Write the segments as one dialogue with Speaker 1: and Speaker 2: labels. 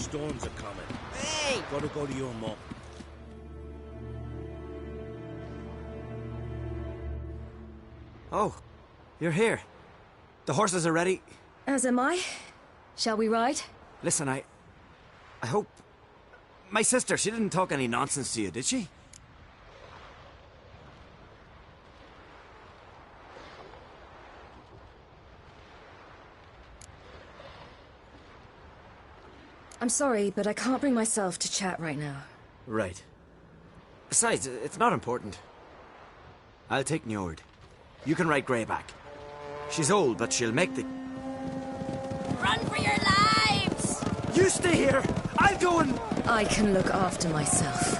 Speaker 1: storms are coming.
Speaker 2: Hey!
Speaker 1: Gotta go to your mom.
Speaker 2: Oh, you're here. The horses are ready.
Speaker 3: As am I. Shall we ride?
Speaker 2: Listen, I hope... My sister, she didn't talk any nonsense to you, did she?
Speaker 3: I'm sorry, but I can't bring myself to chat right now.
Speaker 2: Right. Besides, it's not important. I'll take Njord. You can ride Greyback. She's old, but she'll make the...
Speaker 4: Run for your lives!
Speaker 2: You stay here! I'll go and...
Speaker 3: I can look after myself.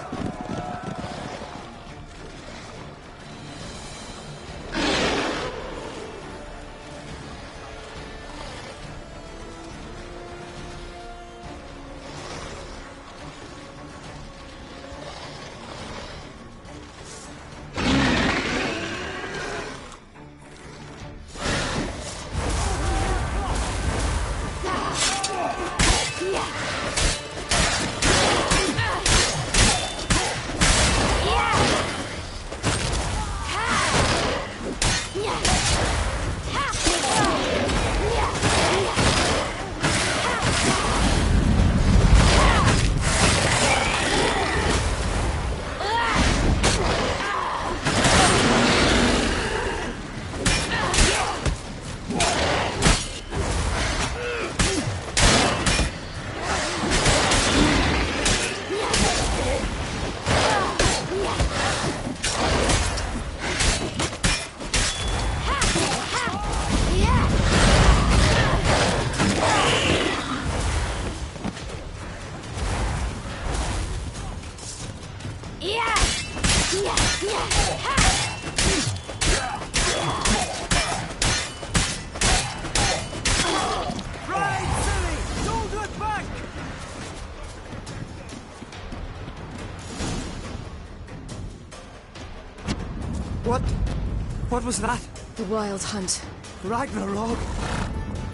Speaker 2: What was that?
Speaker 3: The Wild Hunt.
Speaker 2: Ragnarok?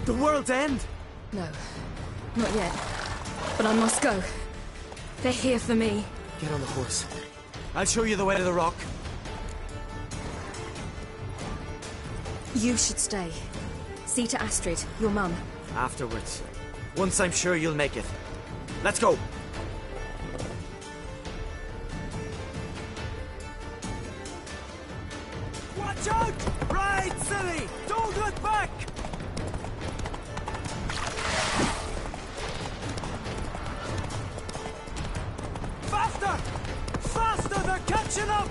Speaker 2: The world's end?
Speaker 3: No, not yet. But I must go. They're here for me.
Speaker 2: Get on the horse. I'll show you the way to the rock.
Speaker 3: You should stay. See to Astrid, your mum.
Speaker 2: Afterwards. Once I'm sure you'll make it. Let's go! Watch out! Ride, silly! Don't look back! Faster! Faster! They're catching up!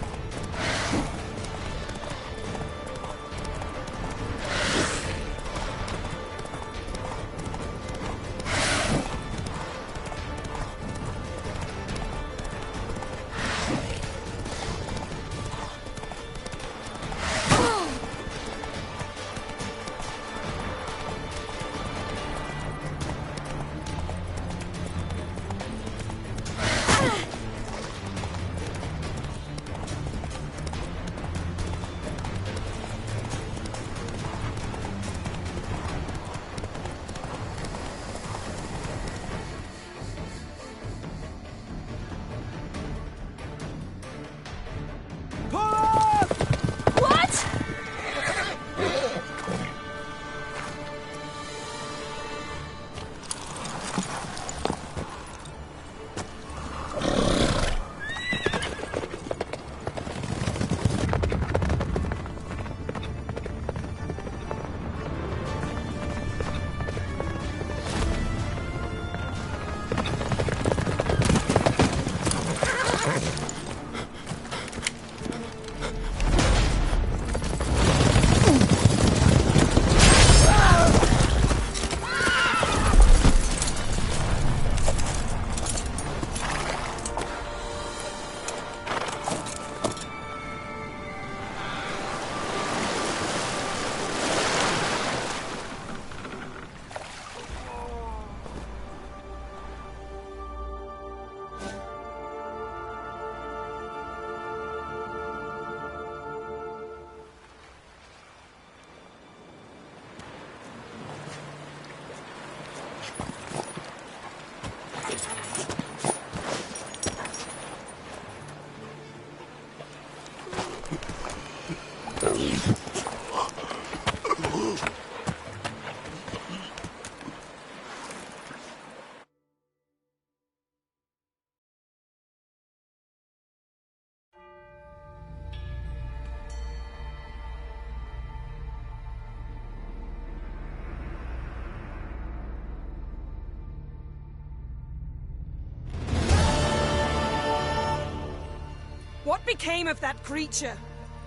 Speaker 3: What became of that creature?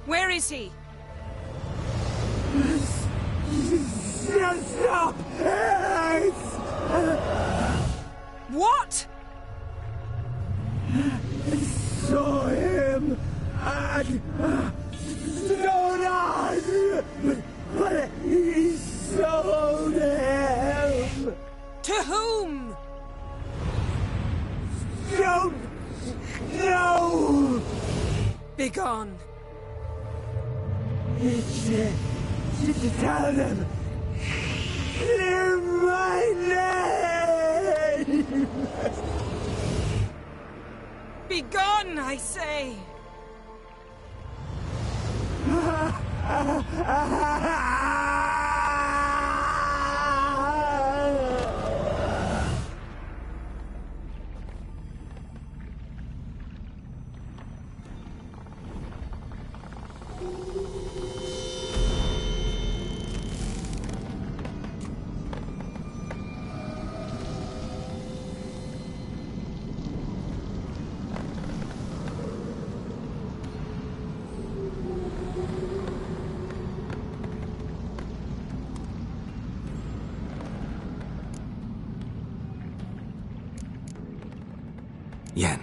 Speaker 3: Where is he?
Speaker 1: Stop!
Speaker 3: What?
Speaker 1: Saw him and stone on, but he sold him.
Speaker 3: To whom?
Speaker 1: Don't know.
Speaker 3: Begone.
Speaker 1: Tell them. Clear my name.
Speaker 3: Begone, I say!
Speaker 5: Yen,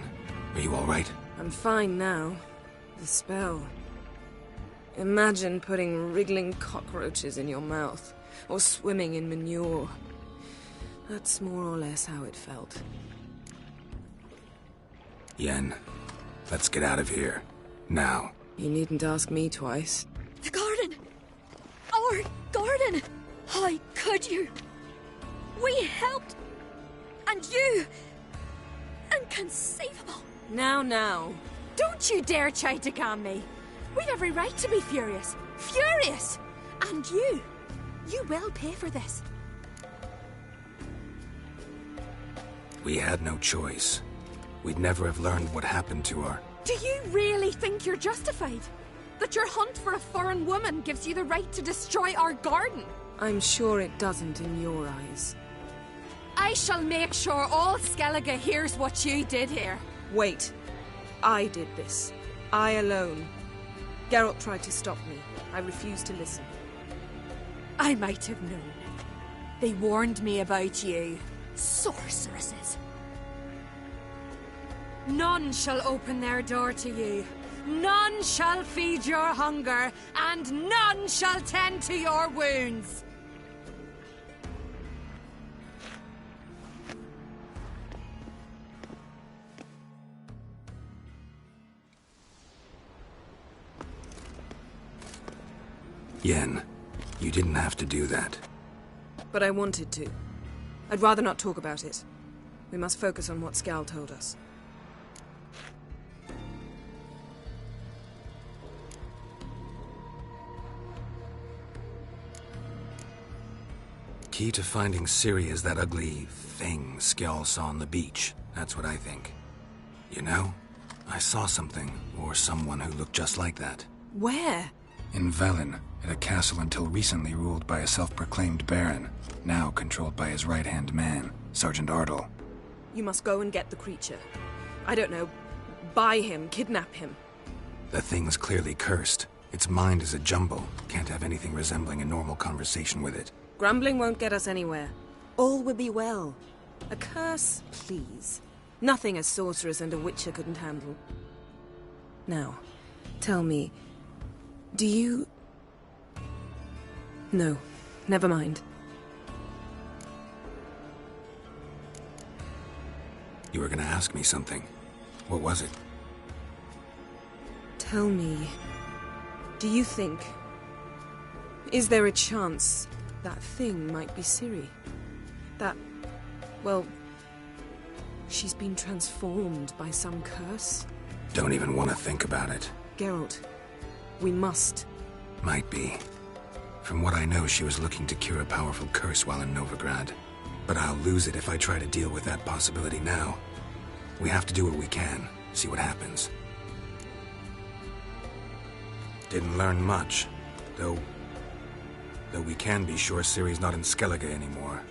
Speaker 5: are you all right?
Speaker 3: I'm fine now. The spell. Imagine putting wriggling cockroaches in your mouth, or swimming in manure. That's more or less how it felt.
Speaker 5: Yen, let's get out of here. Now.
Speaker 3: You needn't ask me twice.
Speaker 4: The garden! Our garden! How could you? We helped! And you! Inconceivable!
Speaker 3: Now.
Speaker 4: Don't you dare try to calm me! We've every right to be furious! Furious! And you will pay for this.
Speaker 5: We had no choice. We'd never have learned what happened to her.
Speaker 4: Do you really think you're justified? That your hunt for a foreign woman gives you the right to destroy our garden?
Speaker 3: I'm sure it doesn't in your eyes.
Speaker 4: I shall make sure all Skellige hears what you did here.
Speaker 3: Wait. I did this. I alone. Geralt tried to stop me. I refused to listen.
Speaker 4: I might have known. They warned me about you. Sorceresses. None shall open their door to you. None shall feed your hunger, and none shall tend to your wounds.
Speaker 5: Yen, you didn't have to do that.
Speaker 3: But I wanted to. I'd rather not talk about it. We must focus on what Skal told us.
Speaker 5: Key to finding Ciri is that ugly thing Skjall saw on the beach. That's what I think. You know, I saw something, or someone who looked just like that.
Speaker 3: Where?
Speaker 5: In Velen, at a castle until recently ruled by a self-proclaimed baron, now controlled by his right-hand man, Sergeant Ardle.
Speaker 3: You must go and get the creature. I don't know. Buy him, kidnap him.
Speaker 5: The thing's clearly cursed. Its mind is a jumble. Can't have anything resembling a normal conversation with it.
Speaker 3: Grumbling won't get us anywhere. All will be well. A curse, please. Nothing a sorceress and a witcher couldn't handle. Now, tell me, do you... No, never mind.
Speaker 5: You were gonna ask me something. What was it?
Speaker 3: Tell me, do you think... Is there a chance that thing might be Ciri? That... well... she's been transformed by some curse?
Speaker 5: Don't even want to think about it.
Speaker 3: Geralt, we must.
Speaker 5: Might be. From what I know, she was looking to cure a powerful curse while in Novigrad. But I'll lose it if I try to deal with that possibility now. We have to do what we can, see what happens. Didn't learn much, though we can be sure Ciri's not in Skellige anymore.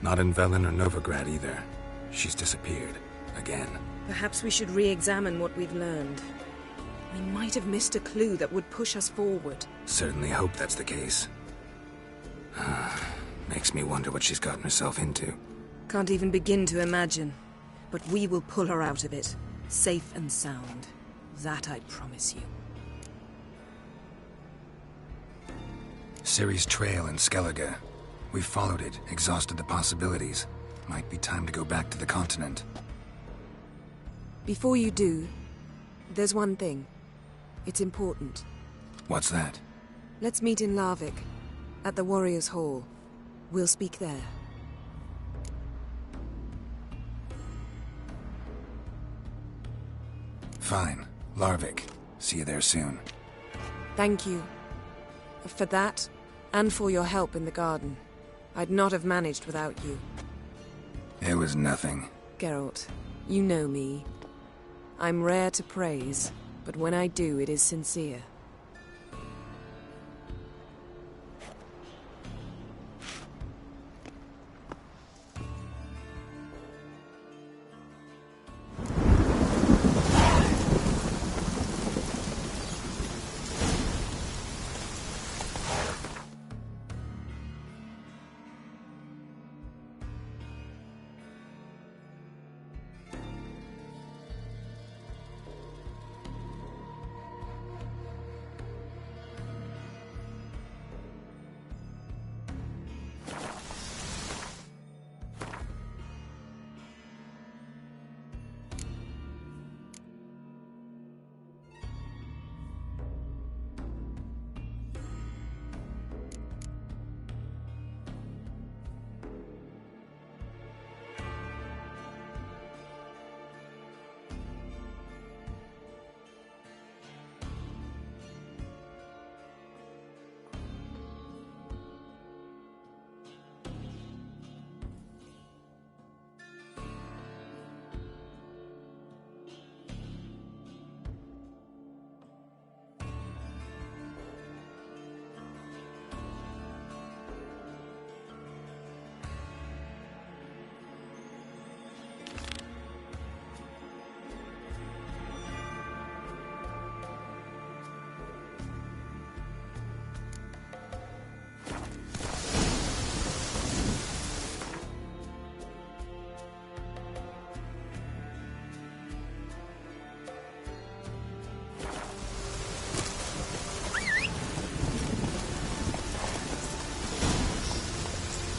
Speaker 5: Not in Velen or Novigrad either. She's disappeared. Again.
Speaker 3: Perhaps we should re-examine what we've learned. We might have missed a clue that would push us forward.
Speaker 5: Certainly hope that's the case. Makes me wonder what she's gotten herself into.
Speaker 3: Can't even begin to imagine. But we will pull her out of it, safe and sound. That I promise you.
Speaker 5: Ciri's trail in Skellige. We've followed it, exhausted the possibilities. Might be time to go back to the continent.
Speaker 3: Before you do, there's one thing. It's important.
Speaker 5: What's that?
Speaker 3: Let's meet in Larvik, at the Warriors' Hall. We'll speak there.
Speaker 5: Fine. Larvik. See you there soon.
Speaker 3: Thank you. For that, and for your help in the garden. I'd not have managed without you.
Speaker 5: It was nothing.
Speaker 3: Geralt, you know me. I'm rare to praise, but when I do, it is sincere.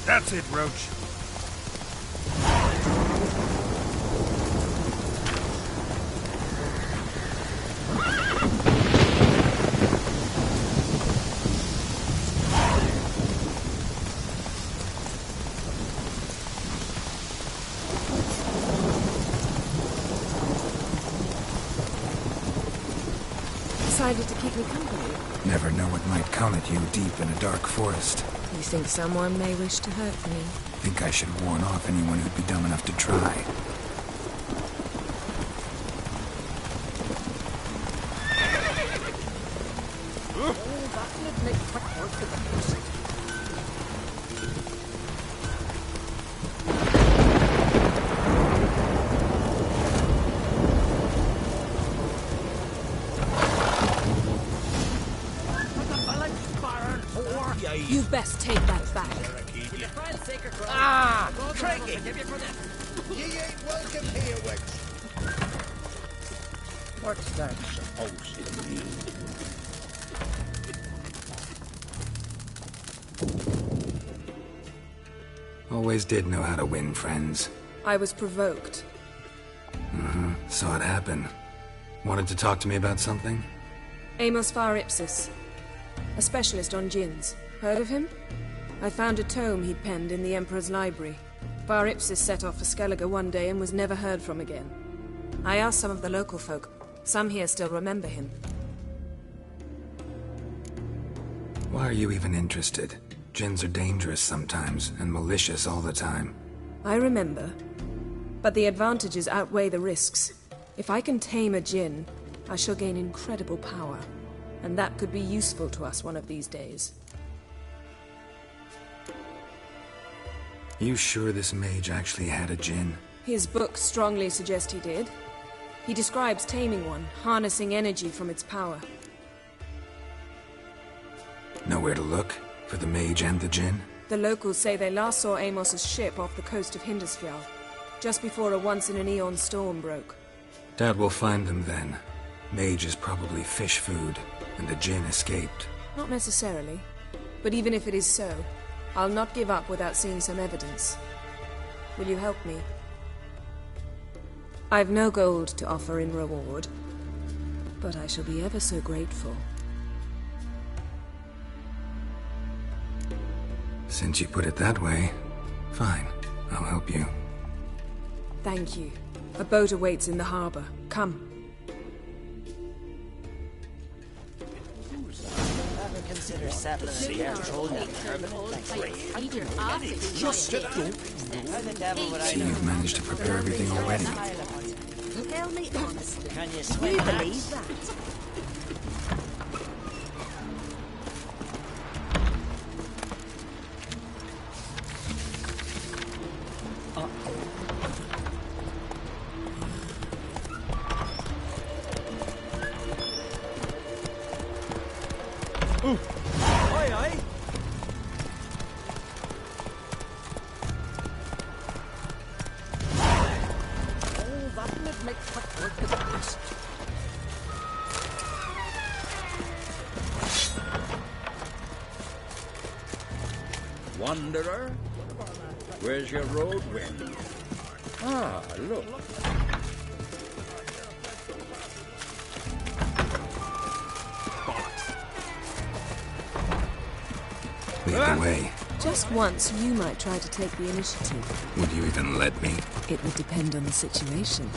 Speaker 6: That's it, Roach.
Speaker 3: Decided to keep me company.
Speaker 5: Never know what might come at you deep in a dark forest.
Speaker 3: You think someone may wish to hurt me?
Speaker 5: Think I should warn off anyone who'd be dumb enough to try.
Speaker 3: You best take that back.
Speaker 1: Ah! Craigie! Ye ain't welcome here, witch! What's that supposed to mean?
Speaker 5: Always did know how to win friends.
Speaker 3: I was provoked.
Speaker 5: Saw it happen. Wanted to talk to me about something?
Speaker 3: Amos Far Ipsis, a specialist on djinns. Heard of him? I found a tome he'd penned in the Emperor's library. Far Ipsis set off for Skellige one day and was never heard from again. I asked some of the local folk. Some here still remember him.
Speaker 5: Why are you even interested? Djinns are dangerous sometimes, and malicious all the time.
Speaker 3: I remember. But the advantages outweigh the risks. If I can tame a djinn, I shall gain incredible power. And that could be useful to us one of these days.
Speaker 5: You sure this mage actually had a djinn?
Speaker 3: His books strongly suggest he did. He describes taming one, harnessing energy from its power.
Speaker 5: Nowhere to look? For the mage and the djinn?
Speaker 3: The locals say they last saw Amos's ship off the coast of Hindusfjall, just before a once-in-an-eon storm broke.
Speaker 5: Doubt we'll find them then. Mage is probably fish food, and the djinn escaped.
Speaker 3: Not necessarily. But even if it is so, I'll not give up without seeing some evidence. Will you help me? I've no gold to offer in reward, but I shall be ever so grateful.
Speaker 5: Since you put it that way, fine. I'll help you.
Speaker 3: Thank you. A boat awaits in the harbor. Come.
Speaker 1: Consider settlers here holding permanent Just don't. How the devil would I
Speaker 5: See,
Speaker 1: know?
Speaker 5: you've managed to prepare everything already.
Speaker 4: Tell me honestly.
Speaker 1: Can you
Speaker 4: Do
Speaker 1: swim?
Speaker 4: you believe that?
Speaker 1: Aye, aye. Oh, that would make quick work of the best.
Speaker 6: Wanderer, where's your road wind? Ah, look.
Speaker 5: Lead the way.
Speaker 3: Just once, you might try to take the initiative.
Speaker 5: Would you even let me?
Speaker 3: It would depend on the situation.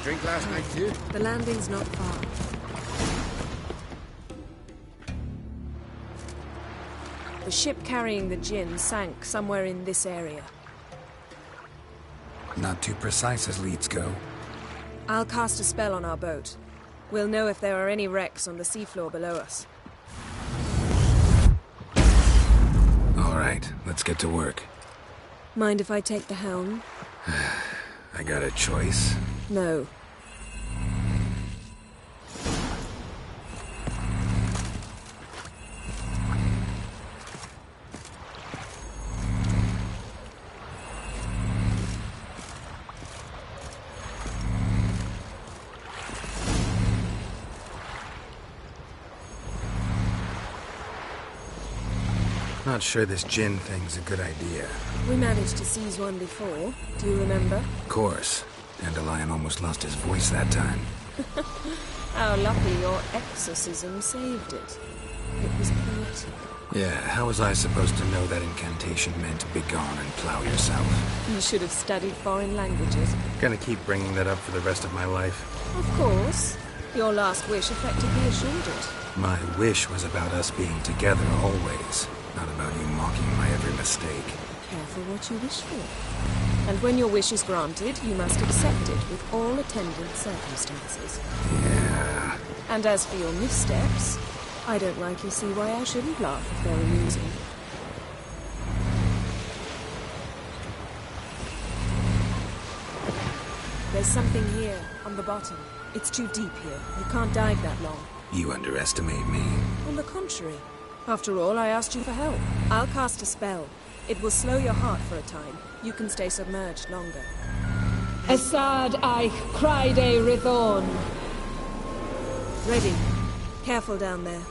Speaker 6: Drink last night too?
Speaker 3: The landing's not far. The ship carrying the djinn sank somewhere in this area.
Speaker 5: Not too precise as leads go.
Speaker 3: I'll cast a spell on our boat. We'll know if there are any wrecks on the seafloor below us.
Speaker 5: All right, let's get to work.
Speaker 3: Mind if I take the helm?
Speaker 5: I got a choice.
Speaker 3: No.
Speaker 5: Not sure this djinn thing's a good idea.
Speaker 3: We managed to seize one before. Do you remember?
Speaker 5: Of course. Dandelion almost lost his voice that time.
Speaker 3: How lucky your exorcism saved it. It was poetic.
Speaker 5: Yeah, how was I supposed to know that incantation meant begone and plow yourself?
Speaker 3: You should have studied foreign languages.
Speaker 5: Gonna keep bringing that up for the rest of my life.
Speaker 3: Of course. Your last wish effectively assured it.
Speaker 5: My wish was about us being together always, not about you mocking my every mistake.
Speaker 3: Careful what you wish for. And when your wish is granted, you must accept it with all attendant circumstances.
Speaker 5: Yeah.
Speaker 3: And as for your missteps, I don't rightly see why I shouldn't laugh if they're amusing. There's something here, on the bottom. It's too deep here. You can't dive that long.
Speaker 5: You underestimate me.
Speaker 3: On the contrary. After all, I asked you for help. I'll cast a spell. It will slow your heart for a time. You can stay submerged longer.
Speaker 4: Assad Eich Criede Rithorn.
Speaker 3: Ready. Careful down there.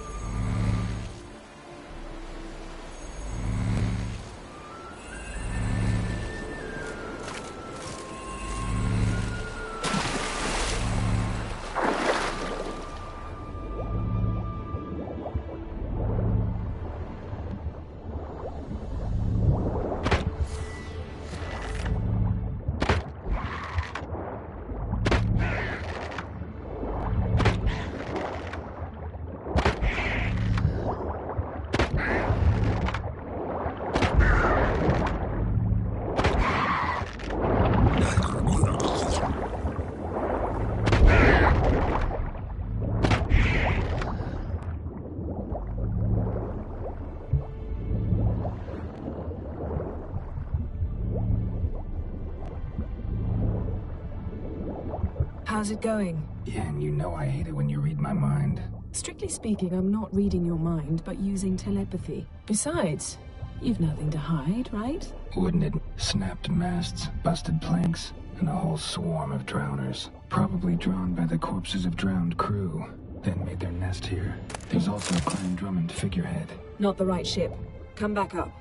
Speaker 3: How's it going?
Speaker 5: Yen, you know I hate it when you read my mind.
Speaker 3: Strictly speaking, I'm not reading your mind, but using telepathy. Besides, you've nothing to hide, right?
Speaker 5: Wouldn't it? Snapped masts, busted planks, and a whole swarm of drowners. Probably drawn by the corpses of drowned crew. Then made their nest here. There's also a Clan Drummond figurehead.
Speaker 3: Not the right ship. Come back up.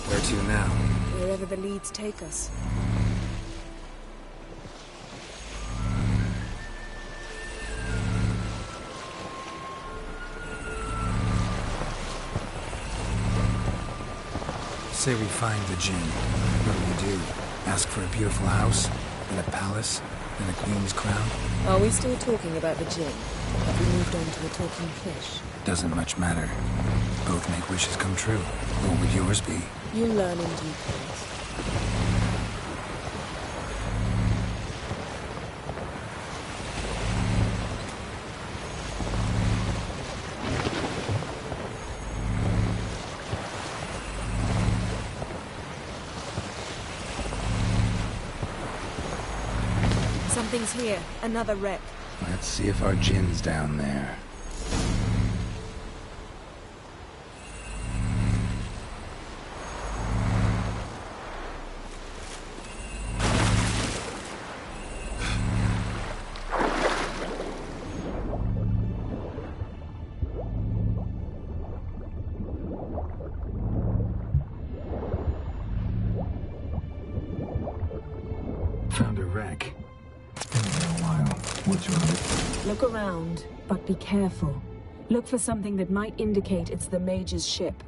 Speaker 5: Where to now?
Speaker 3: Wherever the leads take us.
Speaker 5: Say we find the Jinn. What do we do? Ask for a beautiful house? And a palace? And a queen's crown?
Speaker 3: Are we still talking about the Jinn? Have we moved on to the talking fish?
Speaker 5: Doesn't much matter. Both make wishes come true. What would yours be?
Speaker 3: You'll learn in due course. Something's here. Another wreck.
Speaker 5: Let's see if our Jinn's down there. Found a wreck. Been there a while. What's wrong?
Speaker 3: Look around, but be careful. Look for something that might indicate it's the Mage's ship.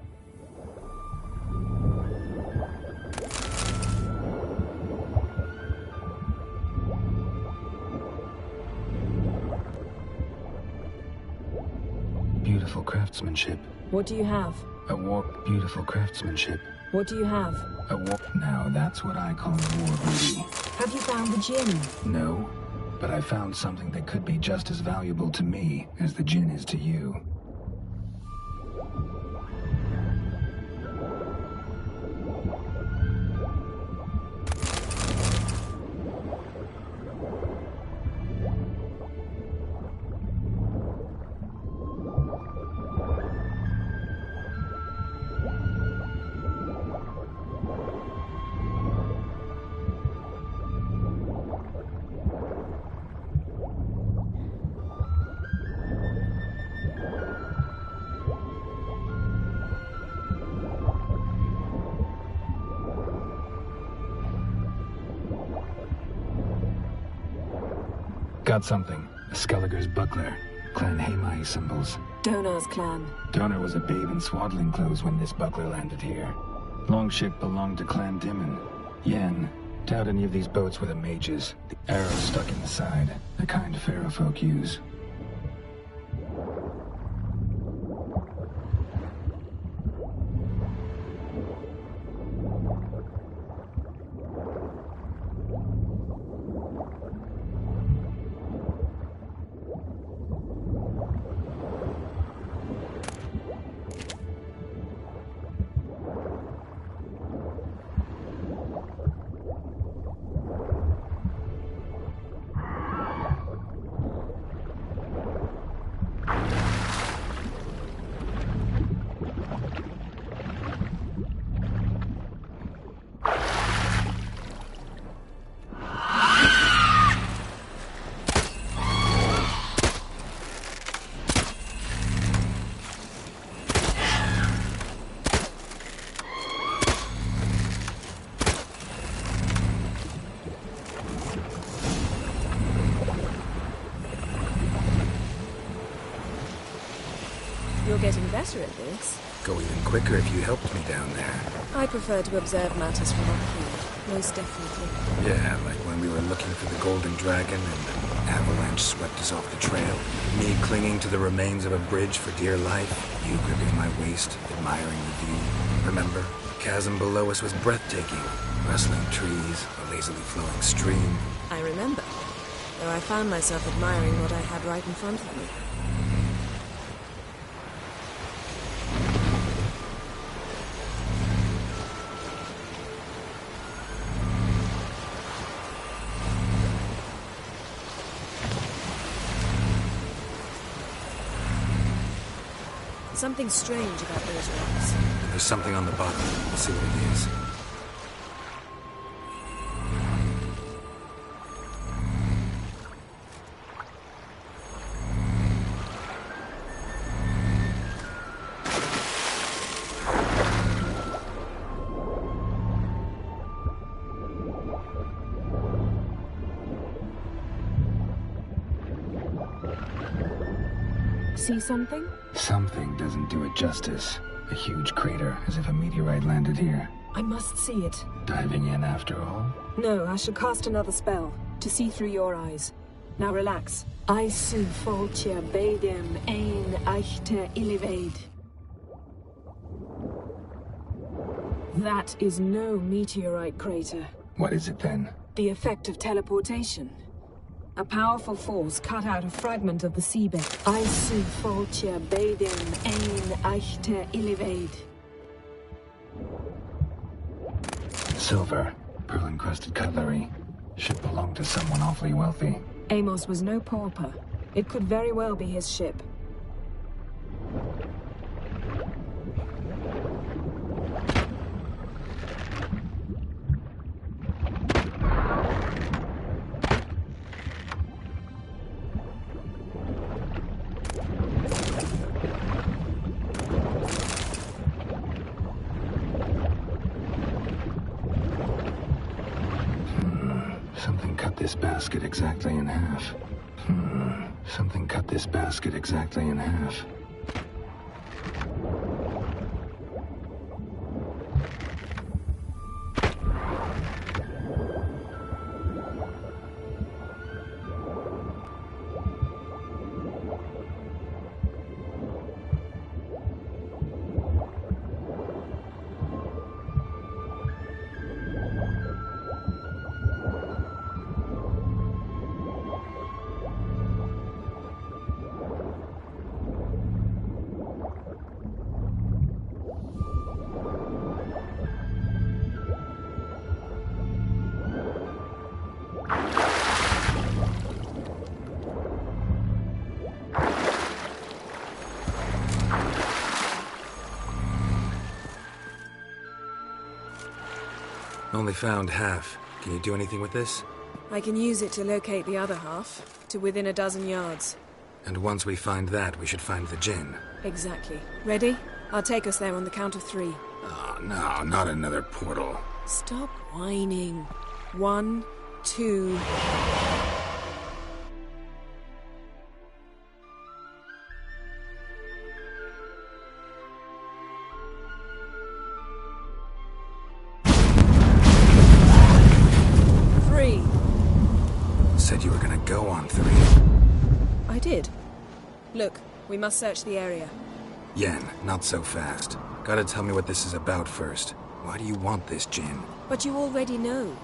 Speaker 5: Beautiful craftsmanship.
Speaker 3: What do you have?
Speaker 5: A warp. Beautiful craftsmanship.
Speaker 3: What do you have?
Speaker 5: A warp. Now that's what I call war booty.
Speaker 3: Have you found the Jinn?
Speaker 5: No, but I found something that could be just as valuable to me as the Jinn is to you. Got something. A Skelliger's buckler. Clan Hamai symbols.
Speaker 3: Donar's clan.
Speaker 5: Donar was a babe in swaddling clothes when this buckler landed here. Longship belonged to Clan Dimon. Yen, doubt any of these boats were the mages. The arrow stuck in the side. The kind Pharaoh folk use.
Speaker 3: getting better at this.
Speaker 5: Go even quicker if you helped me down there.
Speaker 3: I prefer to observe matters from up here, most definitely.
Speaker 5: Yeah, like when we were looking for the Golden Dragon and an avalanche swept us off the trail. Me clinging to the remains of a bridge for dear life. You gripping my waist, admiring the view. Remember? The chasm below us was breathtaking. Rustling trees, a lazily flowing stream.
Speaker 3: I remember, though I found myself admiring what I had right in front of me. Something strange about those rocks.
Speaker 5: And there's something on the bottom. We'll see what it is.
Speaker 3: See something?
Speaker 5: Something doesn't do it justice. A huge crater, as if a meteorite landed here.
Speaker 3: I must see it.
Speaker 5: Diving in after all?
Speaker 3: No, I shall cast another spell, to see through your eyes. Now relax. Isu foltja bedem ein eichte ilivaid. That is no meteorite crater.
Speaker 5: What is it then?
Speaker 3: The effect of teleportation. A powerful force cut out a fragment of the seabed. Isu foltja bedem ein eichte ilivaid.
Speaker 5: Silver, pearl-encrusted cutlery. Should belong to someone awfully wealthy.
Speaker 3: Amos was no pauper. It could very well be his ship.
Speaker 5: Something cut this basket exactly in half. Something cut this basket exactly in half. Only found half. Can you do anything with this?
Speaker 3: I can use it to locate the other half, to within a dozen yards.
Speaker 5: And once we find that, we should find the gin.
Speaker 3: Exactly. Ready? I'll take us there on the count of 3.
Speaker 5: Oh, no, not another portal.
Speaker 3: Stop whining. 1, 2...
Speaker 5: Said you were gonna go on 3.
Speaker 3: I did. Look, we must search the area.
Speaker 5: Yen, not so fast. Gotta tell me what this is about first. Why do you want this gin?
Speaker 3: But you already know.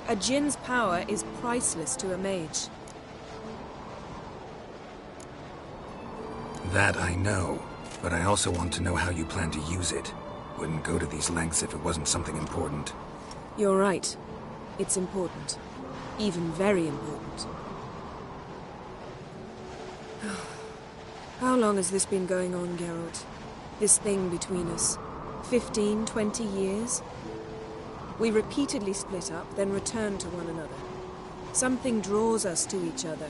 Speaker 3: A djinn's power is priceless to a mage.
Speaker 5: That I know, but I also want to know how you plan to use it. Wouldn't go to these lengths if it wasn't something important.
Speaker 3: You're right. It's important. Even very important. How long has this been going on, Geralt? This thing between us? 15, 20 years? We repeatedly split up, then return to one another. Something draws us to each other,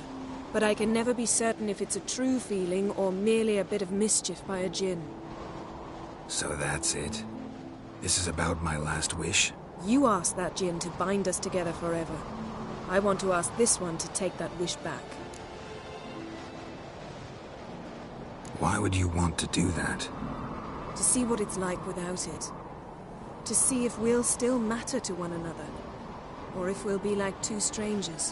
Speaker 3: but I can never be certain if it's a true feeling or merely a bit of mischief by a djinn.
Speaker 5: So that's it? This is about my last wish?
Speaker 3: You asked that djinn to bind us together forever. I want to ask this one to take that wish back.
Speaker 5: Why would you want to do that?
Speaker 3: To see what it's like without it. To see if we'll still matter to one another. Or if we'll be like two strangers.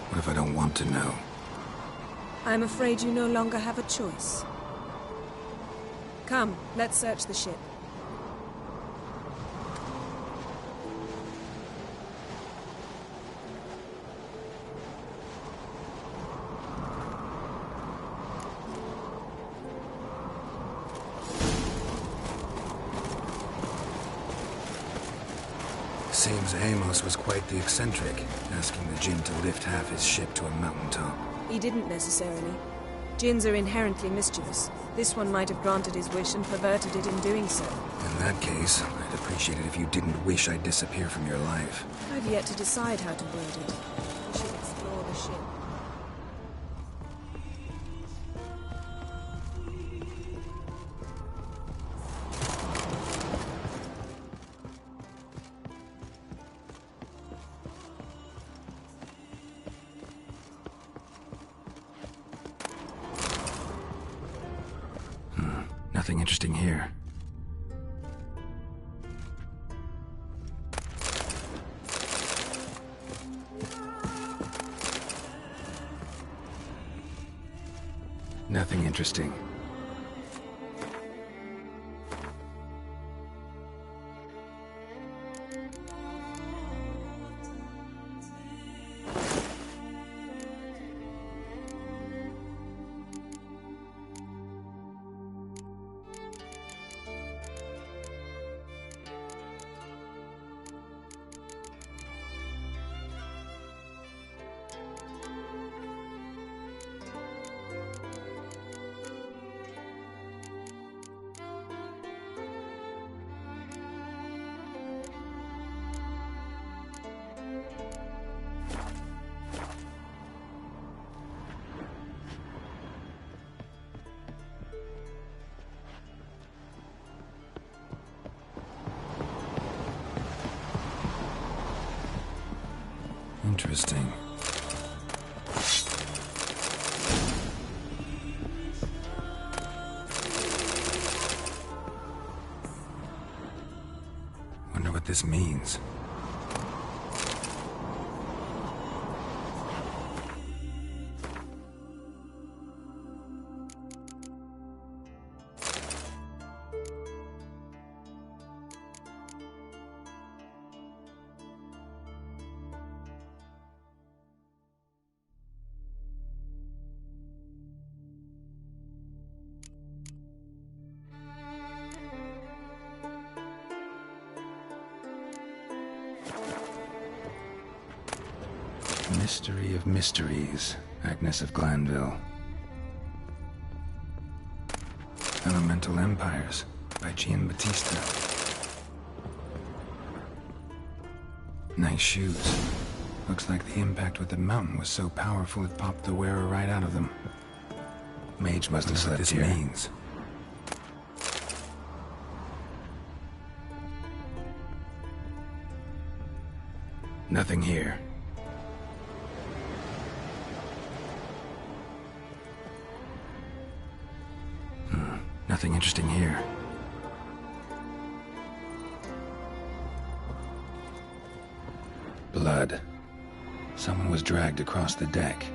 Speaker 5: What if I don't want to know?
Speaker 3: I'm afraid you no longer have a choice. Come, let's search the ship.
Speaker 5: Seems Amos was quite the eccentric, asking the Jinn to lift half his ship to a mountaintop.
Speaker 3: He didn't necessarily. Jinns are inherently mischievous. This one might have granted his wish and perverted it in doing so.
Speaker 5: In that case, I'd appreciate it if you didn't wish I'd disappear from your life.
Speaker 3: I've yet to decide how to word it. We should explore the ship.
Speaker 5: Nothing interesting here. Nothing interesting. Interesting. Wonder what this means. Mystery of Mysteries, Agnes of Glanville. Elemental Empires, by Giambattista. Nice shoes. Looks like the impact with the mountain was so powerful it popped the wearer right out of them. Mage must have slept here. What this means. Nothing here. Nothing interesting here. Blood. Someone was dragged across the deck.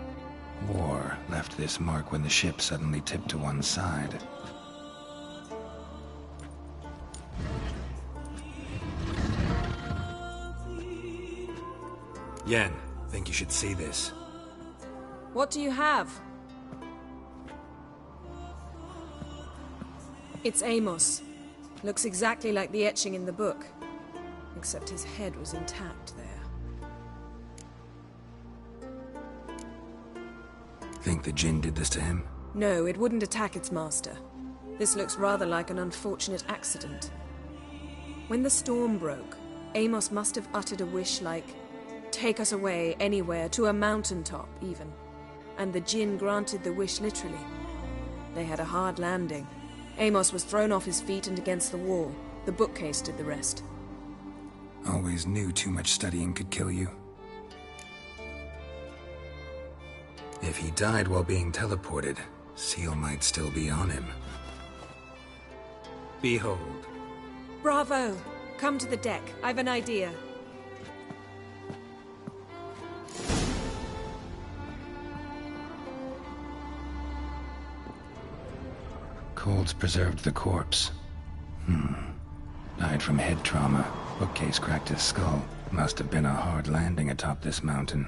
Speaker 5: War left this mark when the ship suddenly tipped to one side. Yen, think you should see this.
Speaker 3: What do you have? It's Amos. Looks exactly like the etching in the book. Except his head was intact there.
Speaker 5: Think the Jinn did this to him?
Speaker 3: No, it wouldn't attack its master. This looks rather like an unfortunate accident. When the storm broke, Amos must have uttered a wish like, "Take us away, anywhere, to a mountaintop, even." And the Jinn granted the wish literally. They had a hard landing. Amos was thrown off his feet and against the wall. The bookcase did the rest.
Speaker 5: Always knew too much studying could kill you. If he died while being teleported, Seal might still be on him. Behold.
Speaker 3: Bravo! Come to the deck. I've an idea.
Speaker 5: Cold's preserved the corpse. Died from head trauma. Bookcase cracked his skull. Must have been a hard landing atop this mountain.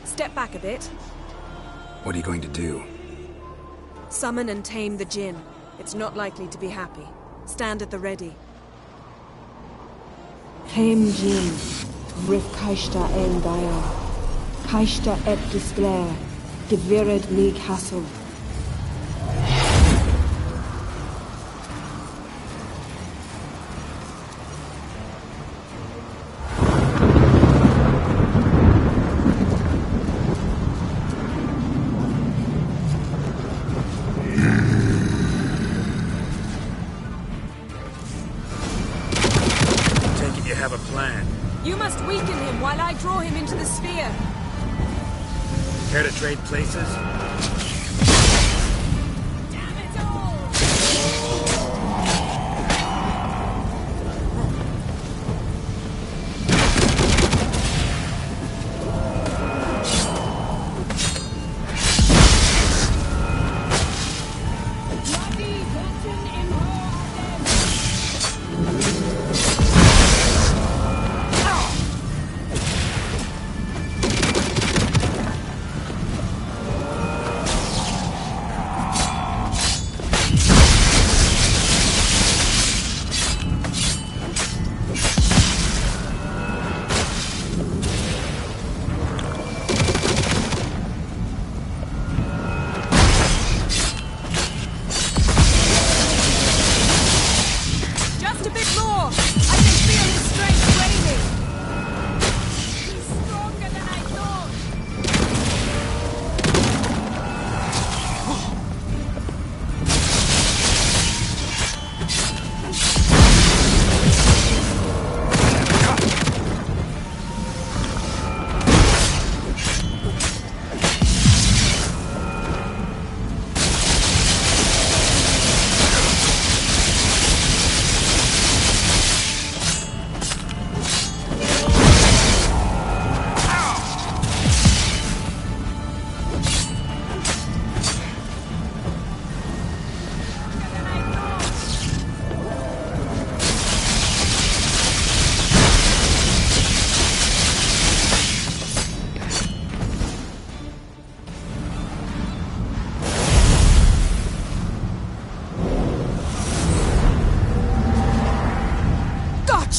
Speaker 3: Step back a bit.
Speaker 5: What are you going to do?
Speaker 3: Summon and tame the Jinn. It's not likely to be happy. Stand at the ready.
Speaker 7: Chem Jin, Rif Kaishta en Gaia, Kaishta et Disclair, Gevired League Hassel.
Speaker 5: Have a plan.
Speaker 3: You must weaken him while I draw him into the sphere.
Speaker 5: Care to trade places?
Speaker 3: Damn it all!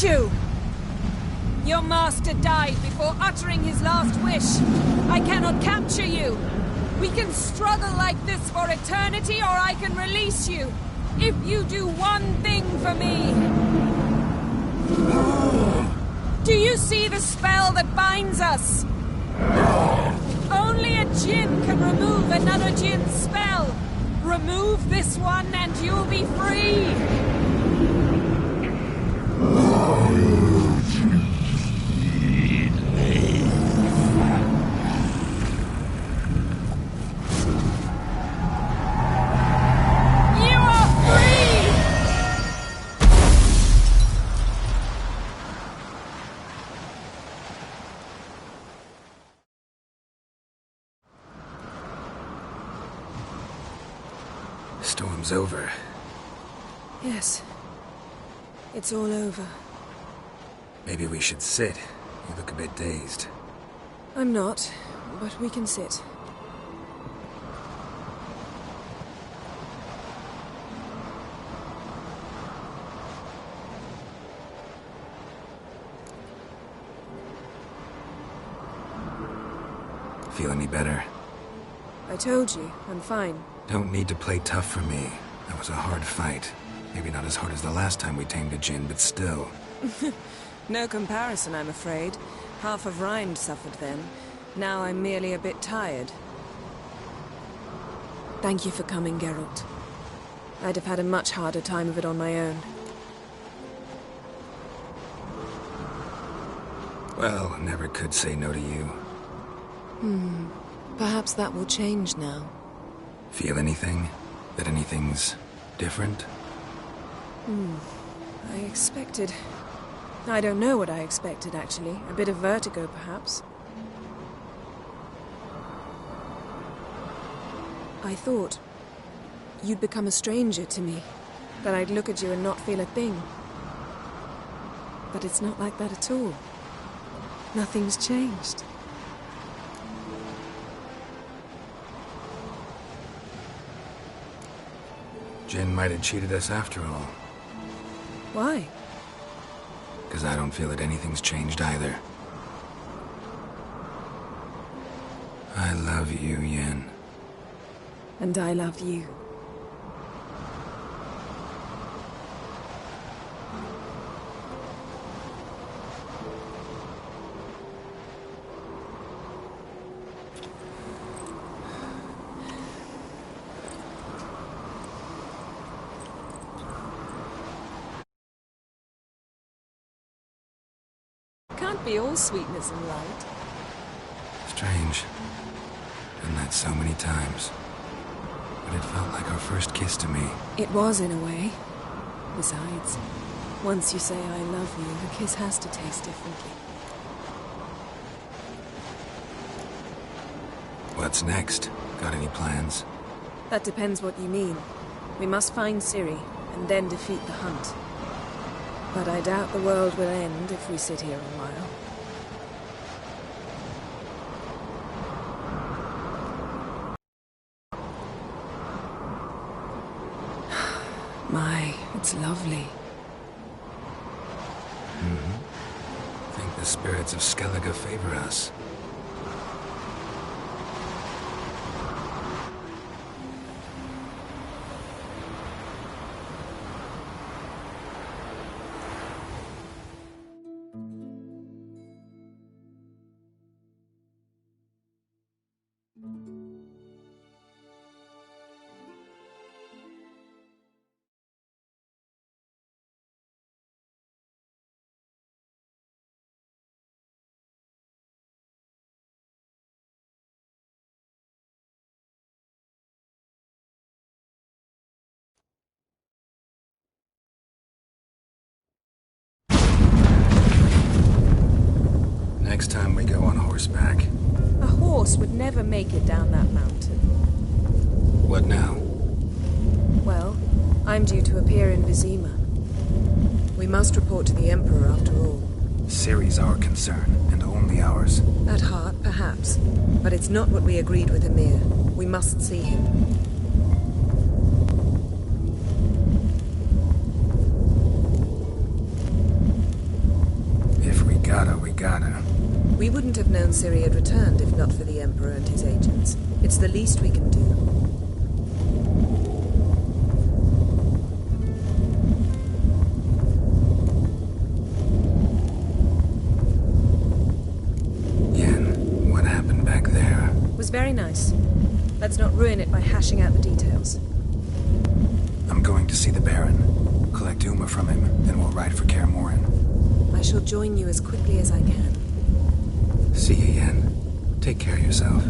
Speaker 3: You! Your master died before uttering his last wish. I cannot capture you. We can struggle like this for eternity, or I can release you. If you do one thing for me. Do you see the spell that binds us? Only a Jinn can remove another Jinn's spell. Remove this one and you'll be free.
Speaker 5: Storm's over.
Speaker 3: Yes. It's all over.
Speaker 5: Maybe we should sit. You look a bit dazed.
Speaker 3: I'm not, but we can sit.
Speaker 5: Feel any better?
Speaker 3: I told you, I'm fine.
Speaker 5: Don't need to play tough for me. That was a hard fight. Maybe not as hard as the last time we tamed a Jinn, but still.
Speaker 3: No comparison, I'm afraid. Half of Rind suffered then. Now I'm merely a bit tired. Thank you for coming, Geralt. I'd have had a much harder time of it on my own.
Speaker 5: Well, never could say no to you.
Speaker 3: Perhaps that will change now.
Speaker 5: Feel anything? That anything's different?
Speaker 3: I expected... I don't know what I expected, actually. A bit of vertigo, perhaps. I thought you'd become a stranger to me, that I'd look at you and not feel a thing. But it's not like that at all. Nothing's changed.
Speaker 5: Jin might have cheated us after all.
Speaker 3: Why?
Speaker 5: Because I don't feel that anything's changed either. I love you, Yen.
Speaker 3: And I love you. Can't be all sweetness and light.
Speaker 5: Strange. Done that so many times. But it felt like our first kiss to me.
Speaker 3: It was, in a way. Besides, once you say I love you, the kiss has to taste differently.
Speaker 5: What's next? Got any plans?
Speaker 3: That depends what you mean. We must find Ciri, and then defeat the hunt. But I doubt the world will end if we sit here a while. My, it's lovely.
Speaker 5: Think the spirits of Skellige favor us. Next time we go on horseback.
Speaker 3: A horse would never make it down that mountain.
Speaker 5: What now?
Speaker 3: Well, I'm due to appear in Vizima. We must report to the Emperor after all.
Speaker 5: Ciri's our concern, and only ours.
Speaker 3: At heart, perhaps. But it's not what we agreed with Emir. We must see him.
Speaker 5: If we gotta, we gotta.
Speaker 3: We wouldn't have known Ciri had returned if not for the Emperor and his agents. It's the least we can do.
Speaker 5: Yen, what happened back there?
Speaker 3: It was very nice. Let's not ruin it by hashing out the details.
Speaker 5: I'm going to see the Baron. Collect Uma from him, then we'll ride for Kaer Morhen.
Speaker 3: I shall join you as quickly as I can.
Speaker 5: See you, Yen. Take care of yourself.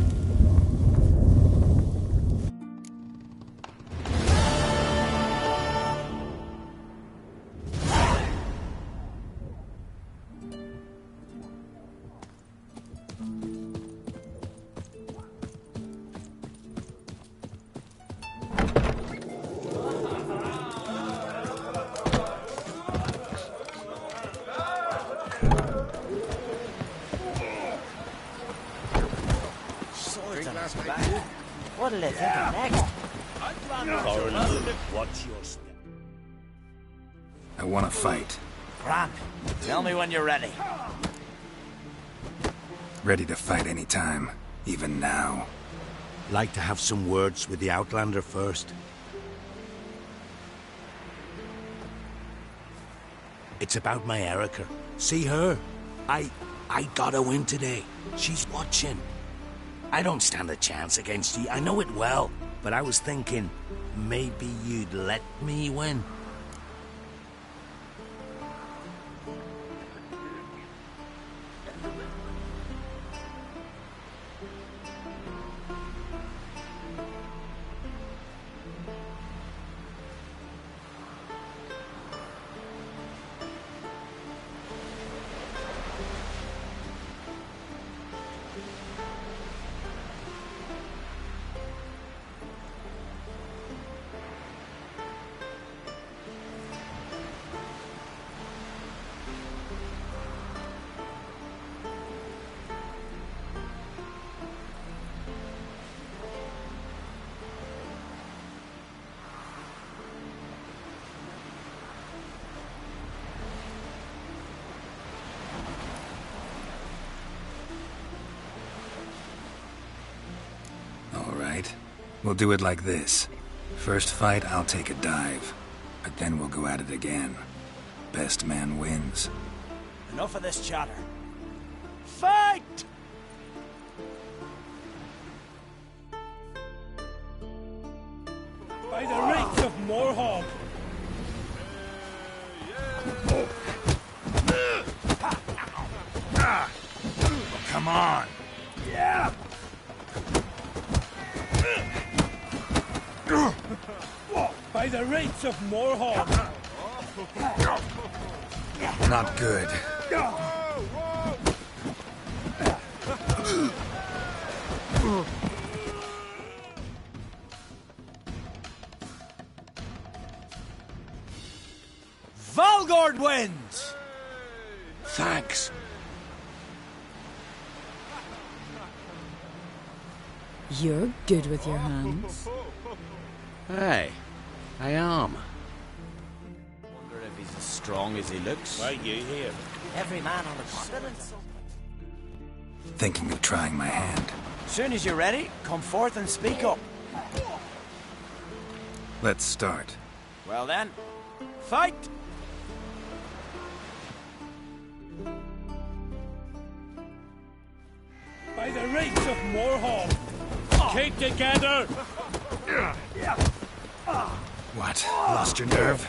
Speaker 1: What'll they think of next?
Speaker 6: What's your step?
Speaker 5: I want to fight.
Speaker 1: Grant, tell me when you're ready.
Speaker 5: Ready to fight anytime, even now.
Speaker 6: Like to have some words with the Outlander first? It's about my Erica. See her? I got a win today. She's watching. I don't stand a chance against ye. I know it well. but I was thinking maybe you'd let me win.
Speaker 5: We'll do it like this. First fight, I'll take a dive. But then we'll go at it again. Best man wins.
Speaker 2: Enough of this chatter. Fight!
Speaker 8: By the rights of Morhog!
Speaker 6: Come on!
Speaker 8: Yeah! By the rights of Morhog!
Speaker 5: Not good.
Speaker 2: Valgord wins!
Speaker 6: Thanks.
Speaker 9: You're good with your hands.
Speaker 6: Hey, I am.
Speaker 2: Wonder if he's as strong as he looks.
Speaker 8: Why you here?
Speaker 1: Every man on the continent.
Speaker 5: Thinking of trying my hand.
Speaker 2: Soon as you're ready, come forth and speak up.
Speaker 5: Let's start.
Speaker 2: Well then, fight!
Speaker 8: By the rights of Morhog! Keep together!
Speaker 5: What? Lost your nerve?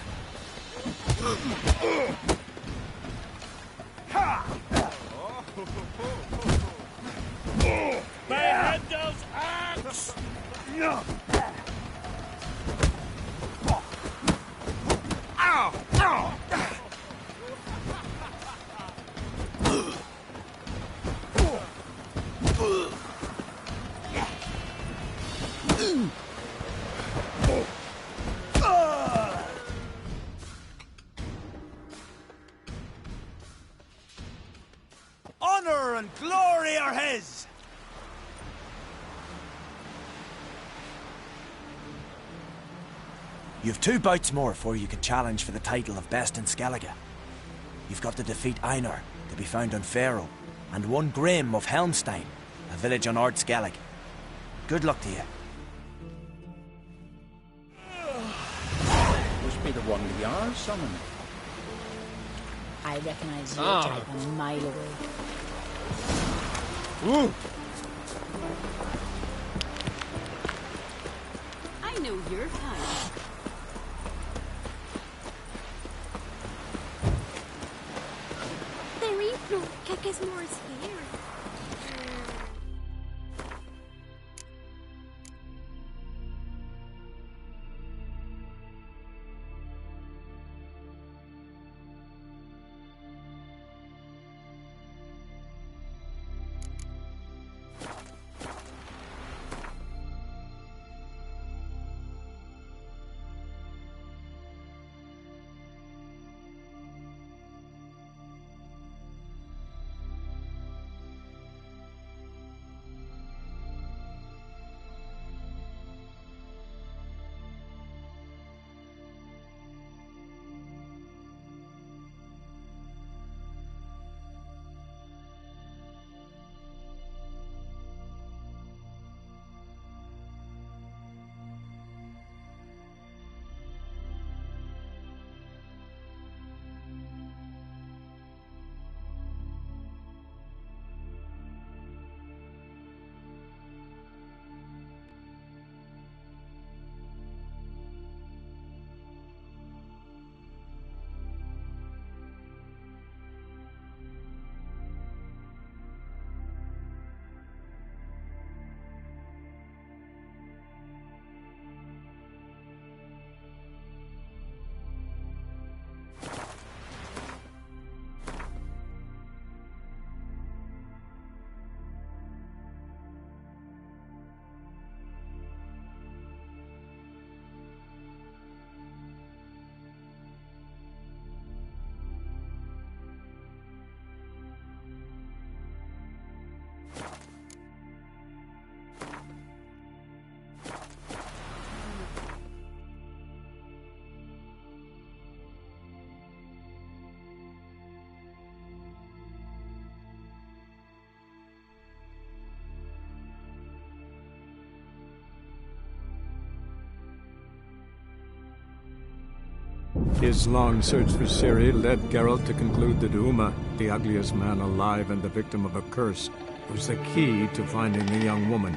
Speaker 8: By Handel's axe!
Speaker 2: Honor and glory are his! You've 2 bouts more before you can challenge for the title of Best in Skellige. You've got to defeat Einar, to be found on Faroe, and 1 Grim of Helmstein, a village on Ard Skellig. Good luck to you.
Speaker 6: Must be the one we are summoning.
Speaker 9: I recognize your type a mile away.
Speaker 6: Ooh.
Speaker 4: I know your kind.
Speaker 10: There ain't no Kekesmore's here.
Speaker 11: His long search for Ciri led Geralt to conclude that Uma, the ugliest man alive and the victim of a curse, was the key to finding the young woman.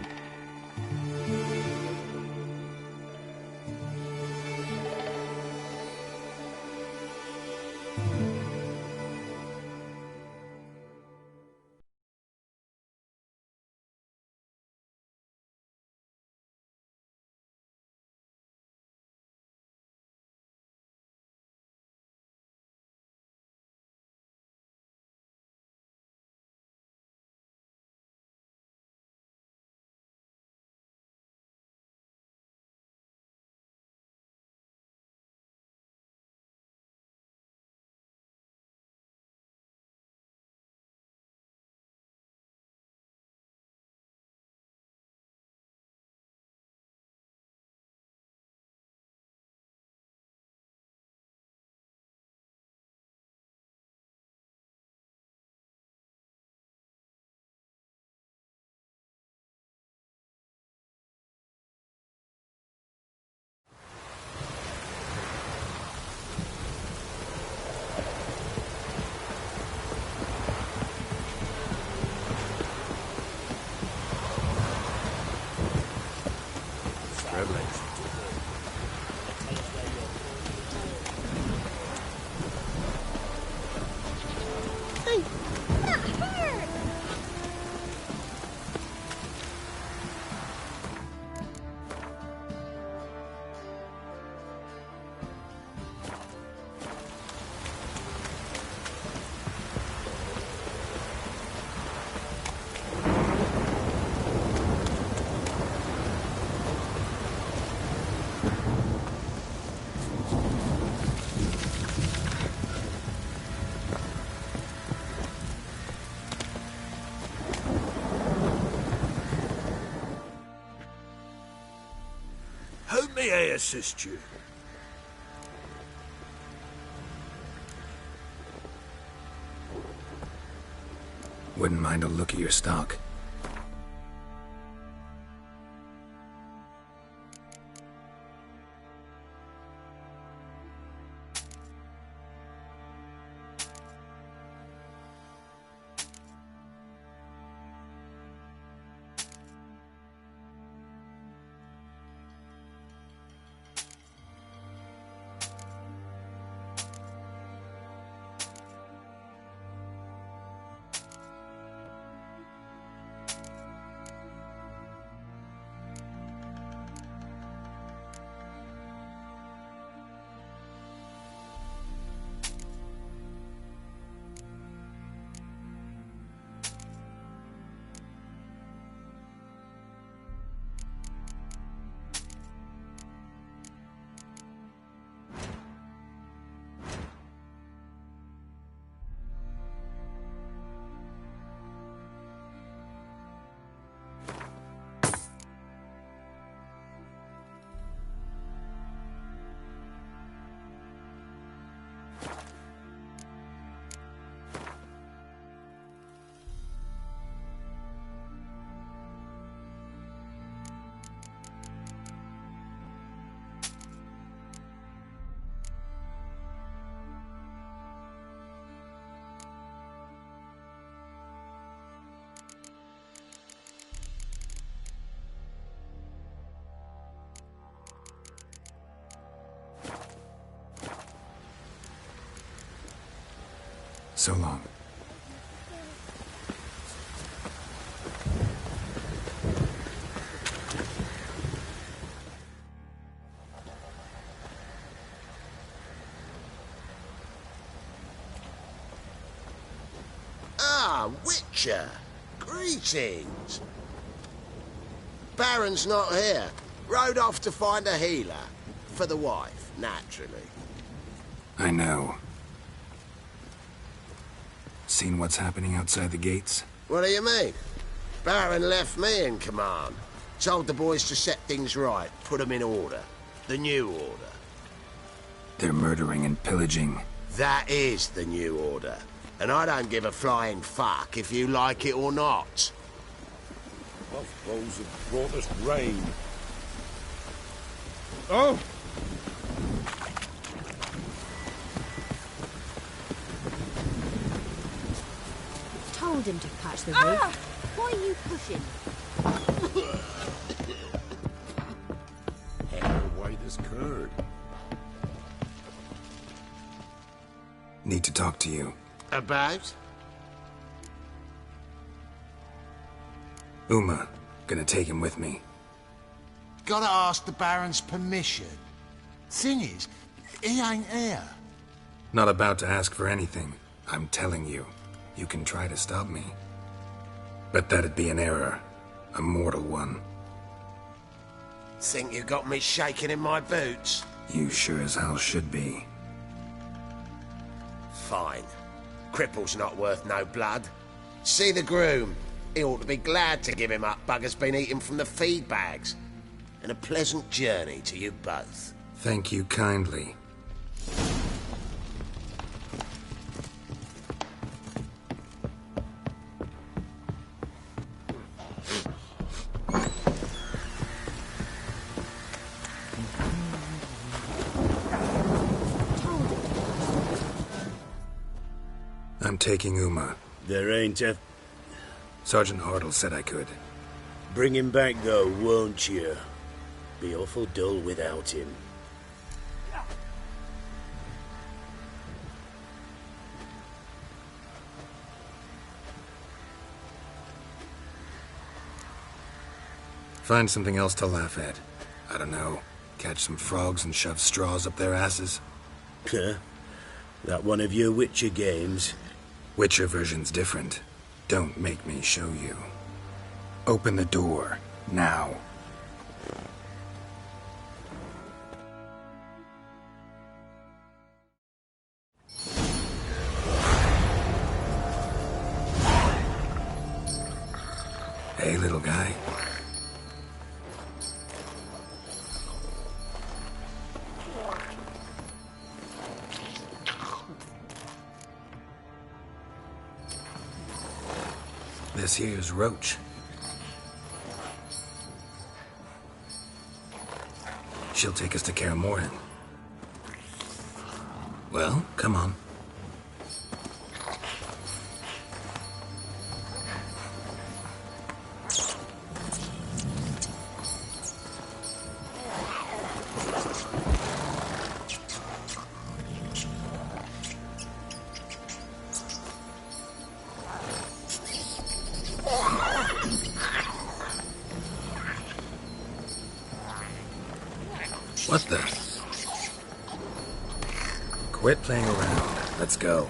Speaker 8: How may I assist you?
Speaker 5: Wouldn't mind a look at your stock. So long.
Speaker 12: Ah, Witcher. Greetings. Baron's not here. Rode off to find a healer. For the wife, naturally.
Speaker 5: I know. Seen what's happening outside the gates?
Speaker 12: What do you mean? Baron left me in command. Told the boys to set things right, put them in order. The new order.
Speaker 5: They're murdering and pillaging.
Speaker 12: That is the new order. And I don't give a flying fuck if you like it or not.
Speaker 8: Buffaloes have brought us rain. Oh!
Speaker 9: told him to patch the roof. Why are you pushing?
Speaker 13: White as curd.
Speaker 5: Need to talk to you.
Speaker 12: About?
Speaker 5: Uma. Gonna take him with me.
Speaker 12: Gotta ask the Baron's permission. Thing is, he ain't here.
Speaker 5: Not about to ask for anything. I'm telling you. You can try to stop me. But that'd be an error. A mortal one.
Speaker 12: Think you got me shaking in my boots?
Speaker 5: You sure as hell should be.
Speaker 12: Fine. Cripple's not worth no blood. See the groom. He ought to be glad to give him up. Bugger's been eating from the feed bags. And a pleasant journey to you both.
Speaker 5: Thank you kindly. I'm taking Uma.
Speaker 14: There ain't a...
Speaker 5: Sergeant Hartle said I could.
Speaker 14: Bring him back, though, won't you? Be awful dull without him.
Speaker 5: Find something else to laugh at. I don't know. Catch some frogs and shove straws up their asses.
Speaker 14: Huh? That one of your Witcher games?
Speaker 5: Witcher version's different. Don't make me show you. Open the door. Now. Hey, little guy. This here's Roach. She'll take us to Kaer Morhen. Well, come on. What the? Quit playing around. Let's go.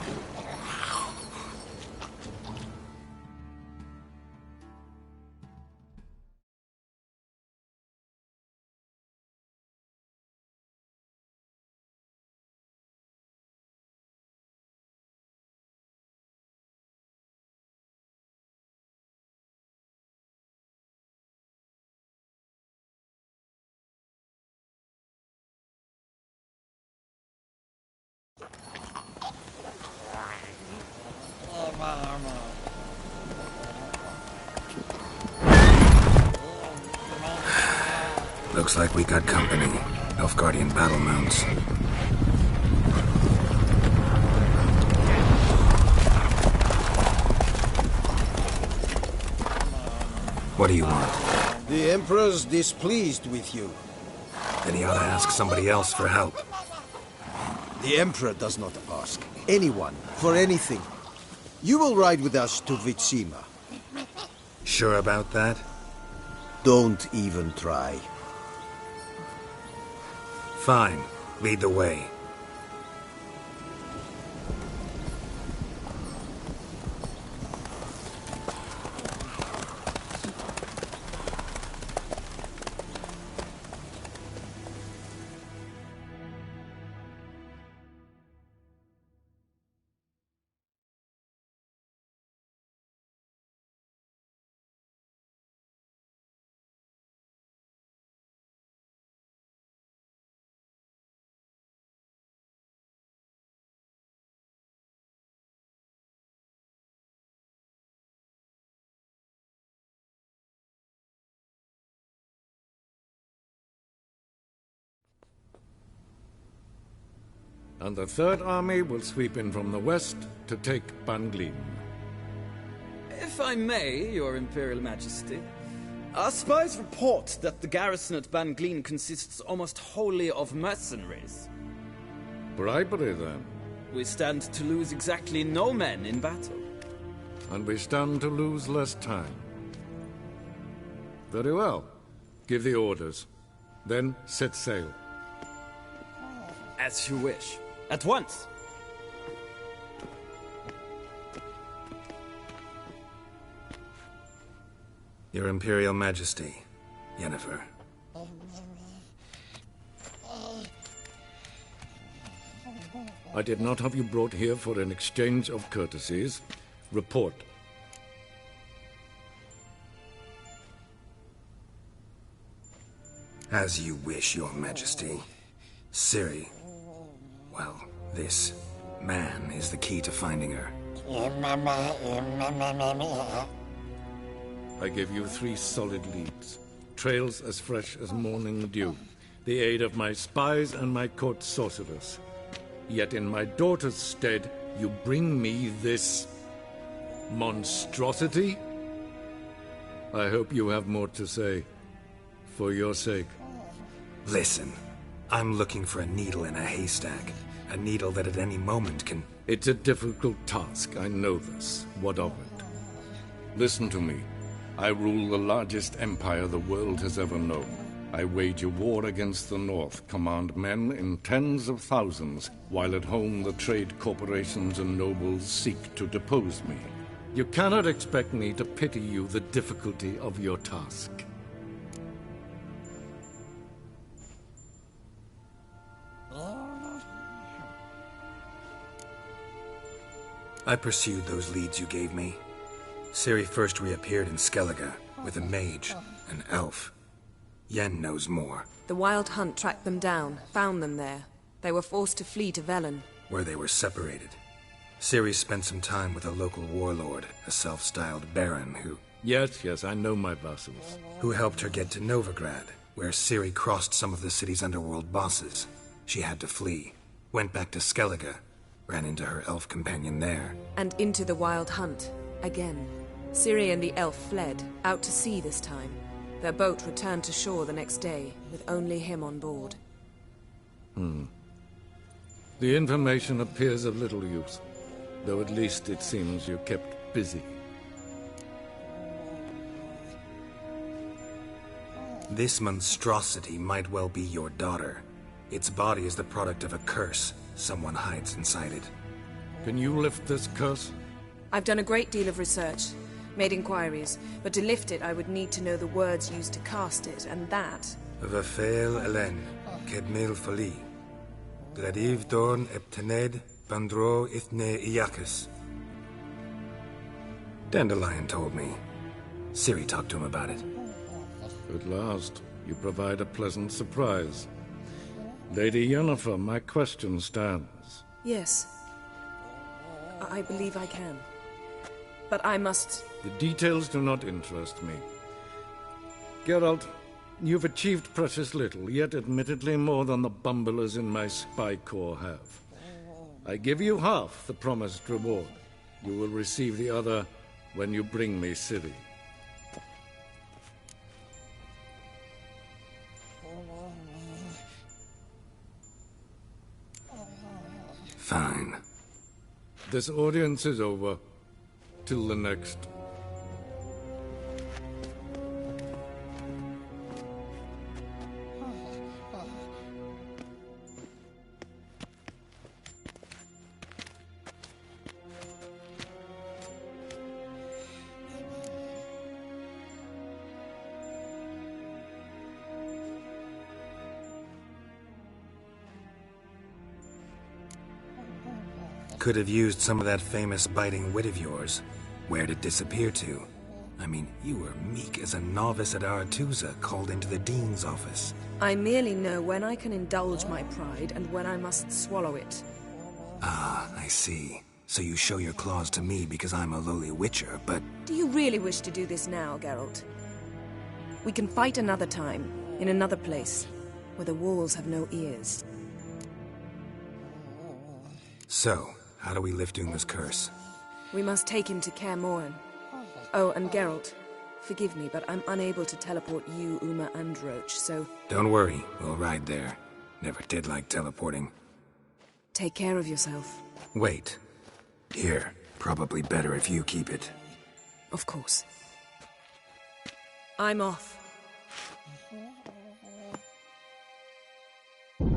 Speaker 5: Looks like we got company. Nilfgaardian battle mounts. What do you want?
Speaker 15: The Emperor's displeased with you.
Speaker 5: Then he ought to ask somebody else for help.
Speaker 15: The Emperor does not ask anyone for anything. You will ride with us to Vitsima.
Speaker 5: Sure about that?
Speaker 15: Don't even try.
Speaker 5: Fine. Lead the way.
Speaker 11: And the Third Army will sweep in from the west to take Banglim.
Speaker 16: If I may, Your Imperial Majesty, our spies report that the garrison at Ban Glean consists almost wholly of mercenaries.
Speaker 11: Bribery, then.
Speaker 16: We stand to lose exactly no men in battle.
Speaker 11: And we stand to lose less time. Very well. Give the orders. Then set sail.
Speaker 16: As you wish. At once!
Speaker 5: Your Imperial Majesty, Yennefer.
Speaker 11: I did not have you brought here for an exchange of courtesies. Report.
Speaker 5: As you wish, Your Majesty. Ciri. Well, this man is the key to finding her.
Speaker 11: I give you 3 solid leads. Trails as fresh as morning dew. The aid of my spies and my court sorcerers. Yet in my daughter's stead, you bring me this monstrosity? I hope you have more to say. For your sake.
Speaker 5: Listen, I'm looking for a needle in a haystack. A needle that at any moment can...
Speaker 11: It's a difficult task, I know this. What of it? Listen to me. I rule the largest empire the world has ever known. I wage a war against the North, command men in tens of thousands, while at home the trade corporations and nobles seek to depose me. You cannot expect me to pity you the difficulty of your task.
Speaker 5: I pursued those leads you gave me. Ciri first reappeared in Skellige with a mage, an elf. Yen knows more.
Speaker 3: The Wild Hunt tracked them down, found them there. They were forced to flee to Velen,
Speaker 5: where they were separated. Ciri spent some time with a local warlord, a self-styled baron who...
Speaker 11: Yes, I know my vassals.
Speaker 5: Who helped her get to Novigrad, where Ciri crossed some of the city's underworld bosses. She had to flee, went back to Skellige, ran into her elf companion there.
Speaker 3: And into the Wild Hunt, again. Ciri and the elf fled, out to sea this time. Their boat returned to shore the next day, with only him on board.
Speaker 11: The information appears of little use, though at least it seems you kept busy.
Speaker 5: This monstrosity might well be your daughter. Its body is the product of a curse. Someone hides inside it.
Speaker 11: Can you lift this curse?
Speaker 3: I've done a great deal of research, made inquiries, but to lift it I would need to know the words used to cast it, and that...
Speaker 5: Vafeil Elen, Kedmil Fali. Gladiv Dorn Ep20 Bandro Ithne Iacus. Dandelion told me. Ciri talked to him about it.
Speaker 11: At last, you provide a pleasant surprise. Lady Yennefer, my question stands.
Speaker 3: Yes. I believe I can. But I must...
Speaker 11: The details do not interest me. Geralt, you've achieved precious little, yet admittedly more than the bumblers in my spy corps have. I give you half the promised reward. You will receive the other when you bring me Ciri.
Speaker 5: Fine.
Speaker 11: This audience is over. Till the next.
Speaker 5: Could have used some of that famous biting wit of yours. Where'd it disappear to? I mean, you were meek as a novice at Aretusa called into the Dean's office.
Speaker 3: I merely know when I can indulge my pride and when I must swallow it.
Speaker 5: Ah, I see. So you show your claws to me because I'm a lowly witcher, but...
Speaker 3: Do you really wish to do this now, Geralt? We can fight another time, in another place, where the walls have no ears.
Speaker 5: So, how do we lift Uma's curse?
Speaker 3: We must take him to Kaer Morhen. Oh, and Geralt, forgive me, but I'm unable to teleport you, Uma, and Roach, so...
Speaker 5: Don't worry, we'll ride there. Never did like teleporting.
Speaker 3: Take care of yourself.
Speaker 5: Wait. Here, probably better if you keep it.
Speaker 3: Of course. I'm off.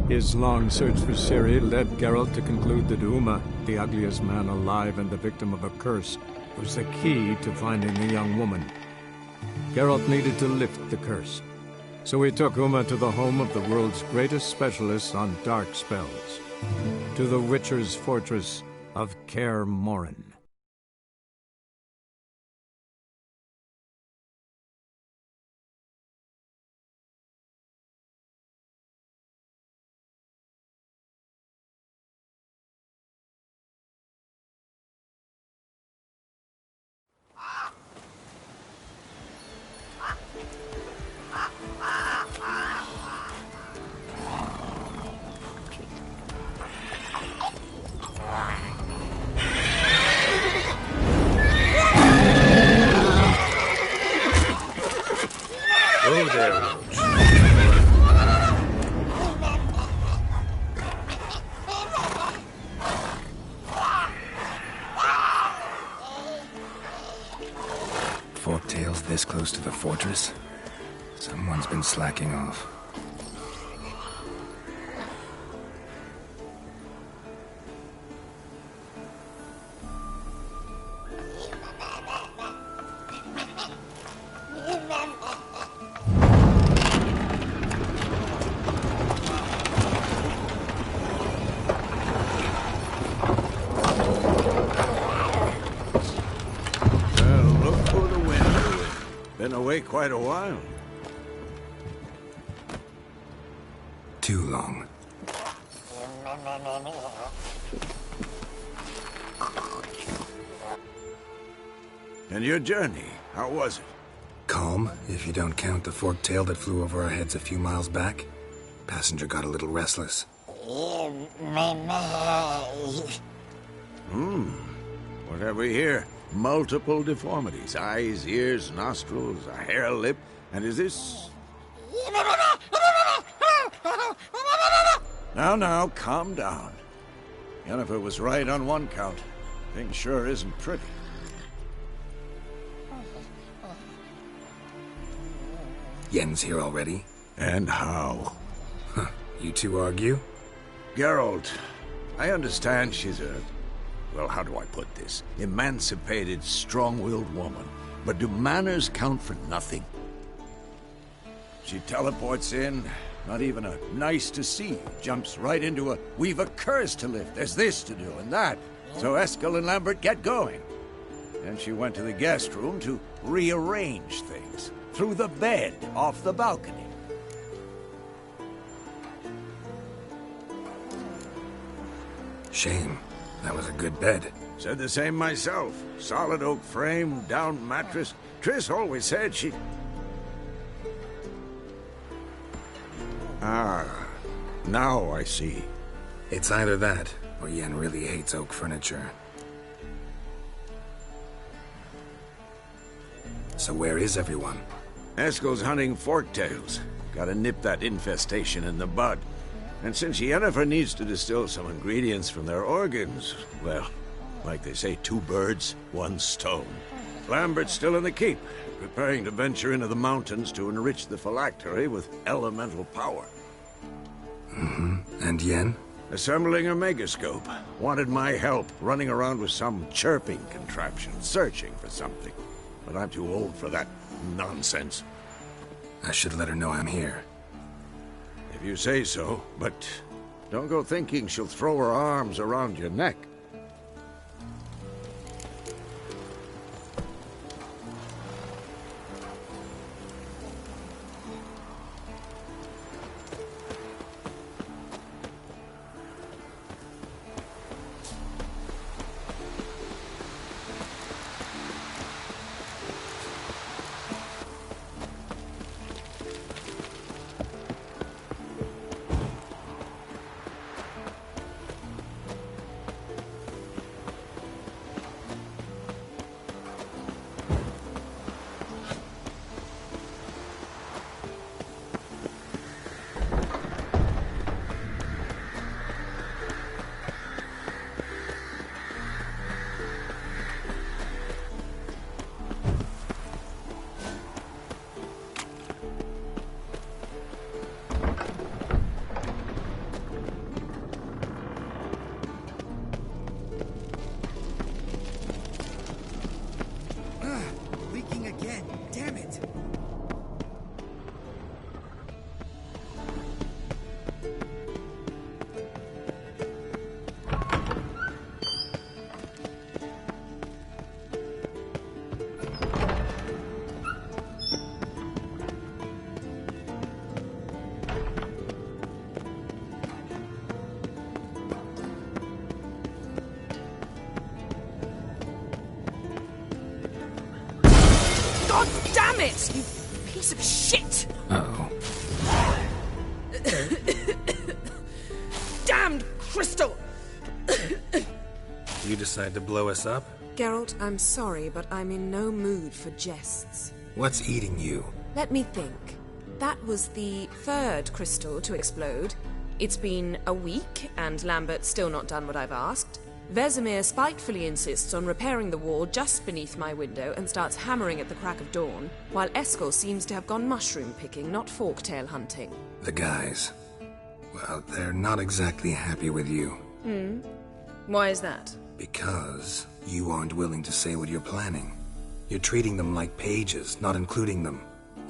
Speaker 17: His long search for Ciri led Geralt to conclude that Uma, the ugliest man alive and the victim of a curse, was the key to finding the young woman. Geralt needed to lift the curse, so he took Uma to the home of the world's greatest specialists on dark spells, to the Witcher's fortress of Kaer Morhen.
Speaker 14: Oh, there, Roach.
Speaker 5: Forktails this close to the fortress? Someone's been slacking off.
Speaker 15: Been away quite a while.
Speaker 5: Too long.
Speaker 15: And your journey, how was it?
Speaker 5: Calm, if you don't count the forktail that flew over our heads a few miles back. Passenger got a little restless.
Speaker 15: What have we here? Multiple deformities. Eyes, ears, nostrils, a hair lip. And is this... Now, calm down. Yennefer was right on one count. Thing sure isn't pretty.
Speaker 5: Yen's here already?
Speaker 15: And how?
Speaker 5: Huh. You two argue?
Speaker 15: Geralt, I understand she's a... Well, how do I put this? Emancipated, strong-willed woman. But do manners count for nothing? She teleports in, not even a nice to see, jumps right into a, we've a curse to lift, there's this to do and that. So Eskel and Lambert get going. Then she went to the guest room to rearrange things. Through the bed, off the balcony.
Speaker 5: Shame. That was a good bed.
Speaker 15: Said the same myself. Solid oak frame, down mattress. Triss always said she... Ah, now I see.
Speaker 5: It's either that, or Yen really hates oak furniture. So where is everyone?
Speaker 15: Eskel's hunting forktails. Gotta nip that infestation in the bud. And since Yennefer needs to distill some ingredients from their organs, well, like they say, 2 birds, 1 stone. Lambert's still in the keep, preparing to venture into the mountains to enrich the phylactery with elemental power.
Speaker 5: And Yen?
Speaker 15: Assembling a megascope. Wanted my help, running around with some chirping contraption, searching for something. But I'm too old for that nonsense.
Speaker 5: I should let her know I'm here.
Speaker 15: If you say so, but don't go thinking she'll throw her arms around your neck.
Speaker 3: God damn it! You piece of shit!
Speaker 5: Uh-oh.
Speaker 3: Damned crystal!
Speaker 5: You decide to blow us up?
Speaker 3: Geralt, I'm sorry, but I'm in no mood for jests.
Speaker 5: What's eating you?
Speaker 3: Let me think. That was the third crystal to explode. It's been a week, and Lambert's still not done what I've asked. Vesemir spitefully insists on repairing the wall just beneath my window and starts hammering at the crack of dawn, while Eskel seems to have gone mushroom picking, not forktail hunting.
Speaker 5: The guys. Well, they're not exactly happy with you.
Speaker 3: Why is that?
Speaker 5: Because you aren't willing to say what you're planning. You're treating them like pages, not including them.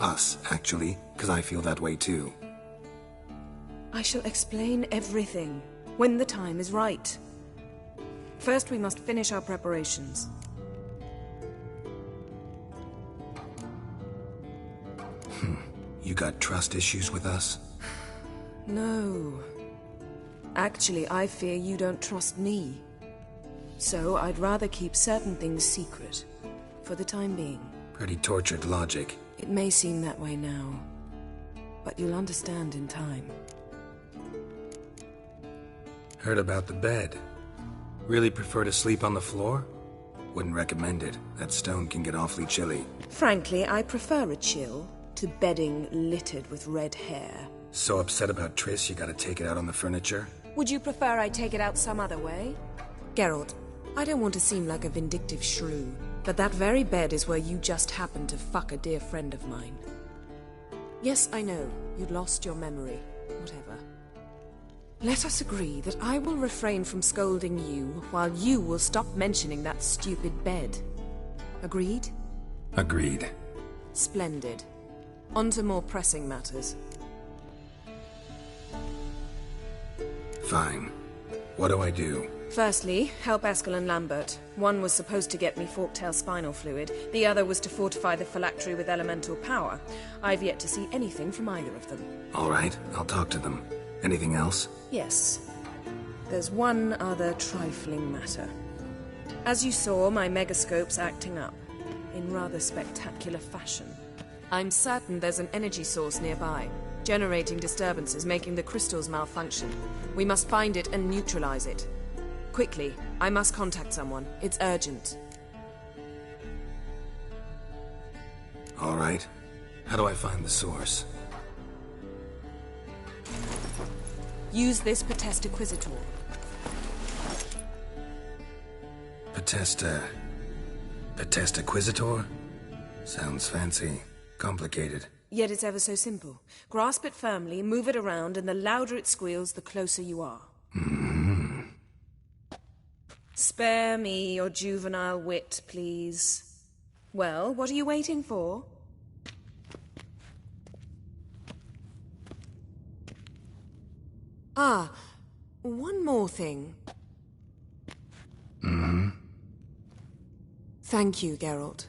Speaker 5: Us, actually, because I feel that way too.
Speaker 3: I shall explain everything when the time is right. First, we must finish our preparations.
Speaker 5: You got trust issues with us?
Speaker 3: No. Actually, I fear you don't trust me. So I'd rather keep certain things secret, for the time being.
Speaker 5: Pretty tortured logic.
Speaker 3: It may seem that way now, but you'll understand in time.
Speaker 5: Heard about the bed. Really prefer to sleep on the floor? Wouldn't recommend it. That stone can get awfully chilly.
Speaker 3: Frankly, I prefer a chill to bedding littered with red hair.
Speaker 5: So upset about Triss, you gotta take it out on the furniture?
Speaker 3: Would you prefer I take it out some other way? Geralt, I don't want to seem like a vindictive shrew, but that very bed is where you just happened to fuck a dear friend of mine. Yes, I know, you'd lost your memory. Whatever. Let us agree that I will refrain from scolding you, while you will stop mentioning that stupid bed. Agreed?
Speaker 5: Agreed.
Speaker 3: Splendid. On to more pressing matters.
Speaker 5: Fine. What do I do?
Speaker 3: Firstly, help Eskel and Lambert. One was supposed to get me forktail spinal fluid, the other was to fortify the phylactery with elemental power. I've yet to see anything from either of them.
Speaker 5: All right, I'll talk to them. Anything else?
Speaker 3: Yes. There's one other trifling matter. As you saw, my megascope's acting up, in rather spectacular fashion. I'm certain there's an energy source nearby, generating disturbances, making the crystals malfunction. We must find it and neutralize it. Quickly, I must contact someone. It's urgent.
Speaker 5: All right. How do I find the source?
Speaker 3: Use this Potesta Quisitor.
Speaker 5: Potesta Quisitor? Sounds fancy. Complicated.
Speaker 3: Yet it's ever so simple. Grasp it firmly, move it around, and the louder it squeals, the closer you are. Spare me your juvenile wit, please. Well, what are you waiting for? Ah, one more thing. Thank you, Geralt.